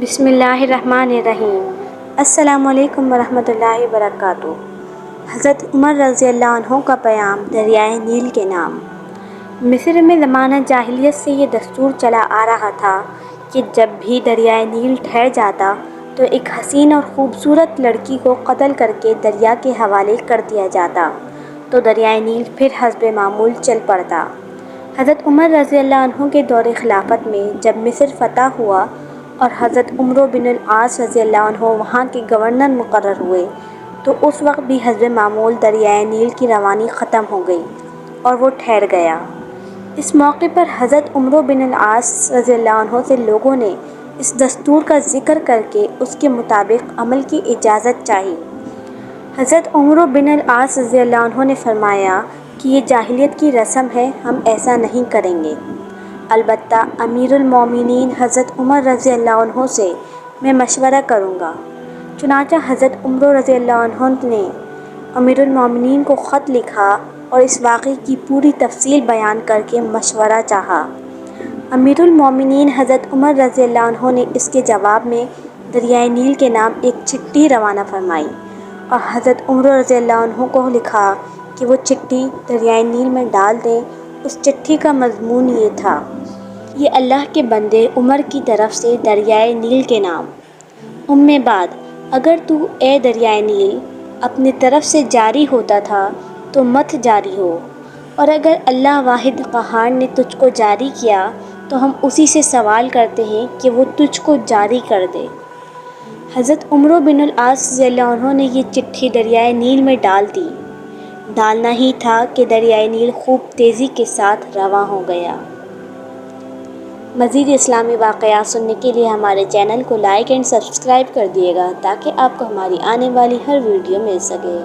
بسم اللہ الرحمن الرحیم۔ السلام علیکم ورحمۃ اللہ وبرکاتہ۔ حضرت عمر رضی اللہ عنہ کا پیام دریائے نیل کے نام۔ مصر میں زمانہ جاہلیت سے یہ دستور چلا آ رہا تھا کہ جب بھی دریائے نیل ٹھہر جاتا تو ایک حسین اور خوبصورت لڑکی کو قتل کر کے دریا کے حوالے کر دیا جاتا تو دریائے نیل پھر حسب معمول چل پڑتا۔ حضرت عمر رضی اللہ عنہ کے دور خلافت میں جب مصر فتح ہوا اور حضرت عمرو بن العاص رضی اللہ عنہ وہاں کے گورنر مقرر ہوئے تو اس وقت بھی حسب معمول دریائے نیل کی روانی ختم ہو گئی اور وہ ٹھہر گیا۔ اس موقع پر حضرت عمرو بن العاص رضی اللہ عنہ سے لوگوں نے اس دستور کا ذکر کر کے اس کے مطابق عمل کی اجازت چاہی۔ حضرت عمرو بن العاص رضی اللہ عنہ نے فرمایا کہ یہ جاہلیت کی رسم ہے، ہم ایسا نہیں کریں گے، البتہ امیر المومنین حضرت عمر رضی اللہ عنہ سے میں مشورہ کروں گا۔ چنانچہ حضرت عمرو رضی اللہ عنہ نے امیر المومنین کو خط لکھا اور اس واقعے کی پوری تفصیل بیان کر کے مشورہ چاہا۔ امیر المومنین حضرت عمر رضی اللہ عنہ نے اس کے جواب میں دریائے نیل کے نام ایک چٹھی روانہ فرمائی اور حضرت عمرو رضی اللہ عنہ کو لکھا کہ وہ چٹھی دریائے نیل میں ڈال دیں۔ اس چٹھی کا مضمون یہ تھا: یہ اللہ کے بندے عمر کی طرف سے دریائے نیل کے نام۔ بعد اگر تو اے دریائے نیل اپنی طرف سے جاری ہوتا تھا تو مت جاری ہو، اور اگر اللہ واحد قہار نے تجھ کو جاری کیا تو ہم اسی سے سوال کرتے ہیں کہ وہ تجھ کو جاری کر دے۔ حضرت عمرو بن العاص رضی اللہ عنہ نے یہ چٹھی دریائے نیل میں ڈال دی۔ ڈالنا ہی تھا کہ دریائے نیل خوب تیزی کے ساتھ رواں ہو گیا۔ مزید اسلامی واقعات سننے کے لیے ہمارے چینل کو لائک اینڈ سبسکرائب کر دیے گا تاکہ آپ کو ہماری آنے والی ہر ویڈیو مل سکے۔